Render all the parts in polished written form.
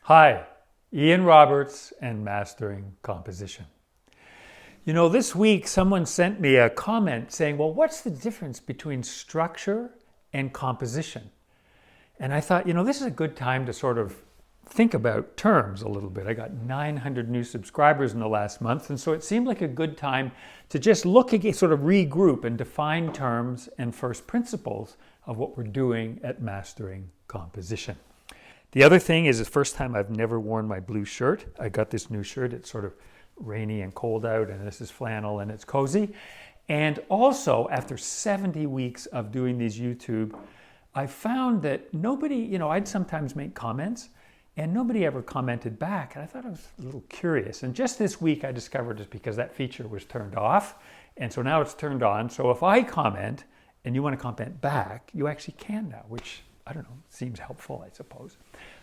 Hi, Ian Roberts and Mastering Composition. You know, this week someone sent me a comment saying, well, what's the difference between structure and composition? And I thought, this is a good time to sort of think about terms a little bit. I got 900 new subscribers in the last month, and so it seemed like a good time to just look again, sort of regroup and define terms and first principles of what we're doing at Mastering Composition. The other thing is the first time I've never worn my blue shirt. I got this new shirt. It's sort of rainy and cold out, and this is flannel and it's cozy. And also, after 70 weeks of doing these YouTube, I found that nobody, I'd sometimes make comments and nobody ever commented back. And I thought I was a little curious. And just this week I discovered it's because that feature was turned off. And so now it's turned on. So if I comment and you want to comment back, you actually can now, which I don't know, seems helpful, I suppose.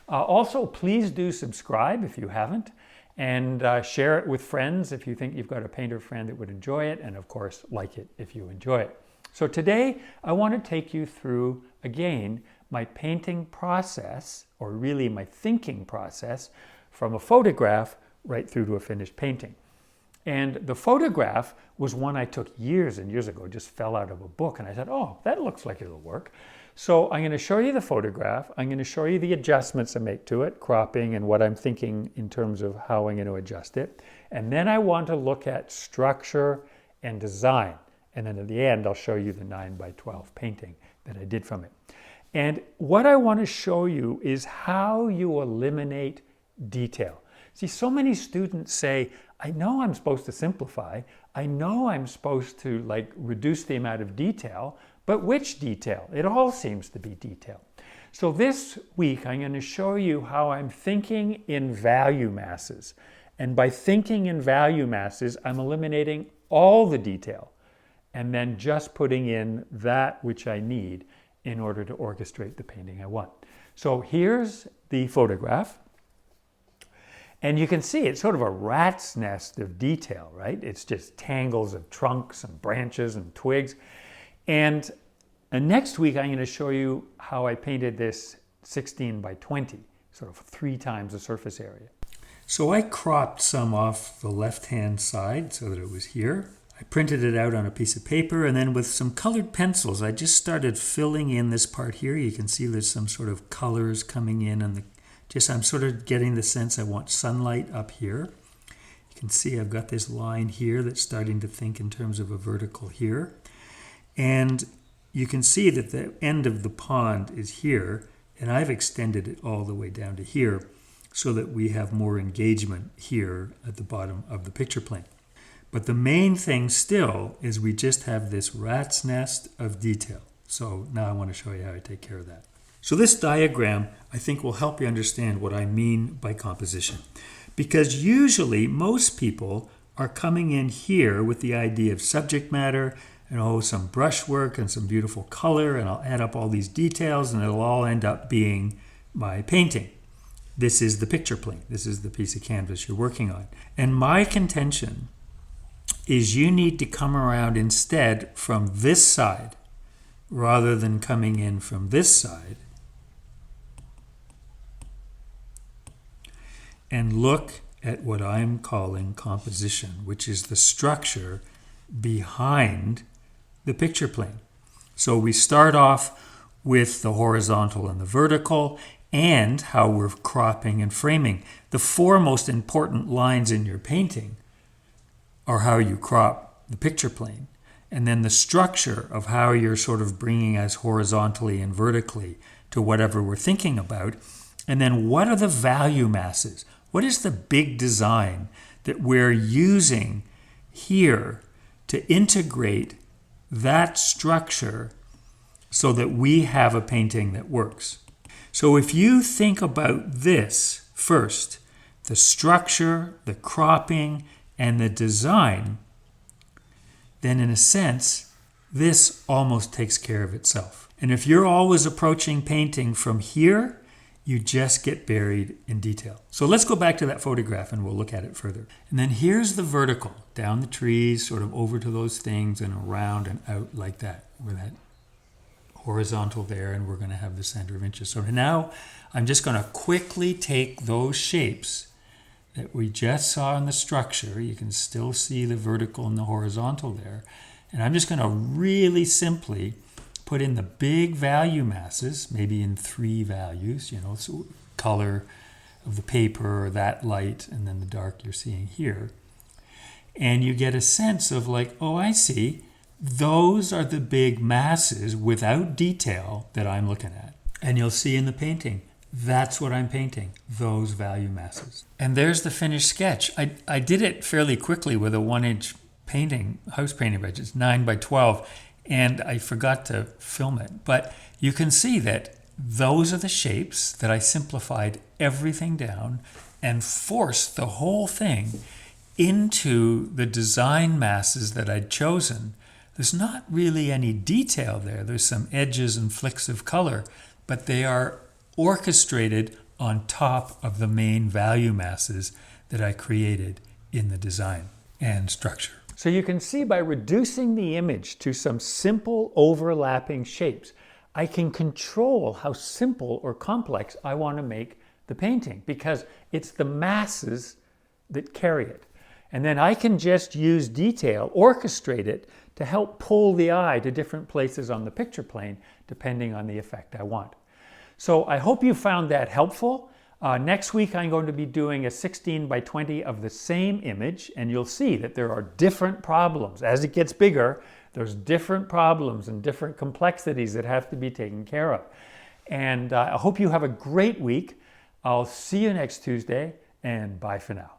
Also, please do subscribe if you haven't, and share it with friends if you think you've got a painter friend that would enjoy it, and of course, like it if you enjoy it. So today, I want to take you through, again, my painting process, or really my thinking process, from a photograph right through to a finished painting. And the photograph was one I took years and years ago, just fell out of a book, and I said, oh, that looks like it'll work. So I'm going to show you the photograph. I'm going to show you the adjustments I make to it, cropping and what I'm thinking in terms of how I'm going to adjust it. And then I want to look at structure and design. And then at the end, I'll show you the 9x12 painting that I did from it. And what I want to show you is how you eliminate detail. See, so many students say, I know I'm supposed to simplify. I know I'm supposed to reduce the amount of detail, but which detail? It all seems to be detail. So this week, I'm going to show you how I'm thinking in value masses. And by thinking in value masses, I'm eliminating all the detail and then just putting in that which I need in order to orchestrate the painting I want. So here's the photograph. And you can see it's sort of a rat's nest of detail, right? It's just tangles of trunks and branches and twigs. And next week, I'm going to show you how I painted this 16x20, sort of 3 times the surface area. So I cropped some off the left-hand side so that it was here. I printed it out on a piece of paper, and then with some colored pencils, I just started filling in this part here. You can see there's some sort of colors coming in, and I'm sort of getting the sense I want sunlight up here. You can see I've got this line here that's starting to think in terms of a vertical here. And you can see that the end of the pond is here, and I've extended it all the way down to here so that we have more engagement here at the bottom of the picture plane. But the main thing still is we just have this rat's nest of detail. So now I want to show you how I take care of that. So this diagram, I think, will help you understand what I mean by composition. Because usually most people are coming in here with the idea of subject matter, and some brushwork and some beautiful color, and I'll add up all these details and it'll all end up being my painting. This is the picture plane. This is the piece of canvas you're working on. And my contention is you need to come around instead from this side rather than coming in from this side and look at what I'm calling composition, which is the structure behind the picture plane. So we start off with the horizontal and the vertical and how we're cropping and framing. The 4 most important lines in your painting are how you crop the picture plane, and then the structure of how you're sort of bringing us horizontally and vertically to whatever we're thinking about. And then what are the value masses? What is the big design that we're using here to integrate that structure so that we have a painting that works? So if you think about this first, the structure, the cropping, and the design, then in a sense, this almost takes care of itself. And if you're always approaching painting from here, you just get buried in detail. So let's go back to that photograph and we'll look at it further. And then here's the vertical, down the trees, sort of over to those things and around and out like that, where that horizontal there, and we're going to have the center of interest. So now I'm just going to quickly take those shapes that we just saw in the structure. You can still see the vertical and the horizontal there. And I'm just going to really simply put in the big value masses, maybe in 3 values, so color of the paper, or that light, and then the dark you're seeing here. And you get a sense of like, oh, I see. Those are the big masses without detail that I'm looking at. And you'll see in the painting, that's what I'm painting, those value masses. And there's the finished sketch. I did it fairly quickly with a 1-inch painting, house painting brush. It's 9 by 12, and I forgot to film it. But you can see that those are the shapes that I simplified everything down and forced the whole thing into the design masses that I'd chosen. There's not really any detail there. There's some edges and flicks of color, but they are orchestrated on top of the main value masses that I created in the design and structure. So you can see by reducing the image to some simple overlapping shapes, I can control how simple or complex I want to make the painting, because it's the masses that carry it. And then I can just use detail, orchestrate it to help pull the eye to different places on the picture plane, depending on the effect I want. So I hope you found that helpful. Next week, I'm going to be doing a 16 by 20 of the same image, and you'll see that there are different problems. As it gets bigger, there's different problems and different complexities that have to be taken care of. And I hope you have a great week. I'll see you next Tuesday, and bye for now.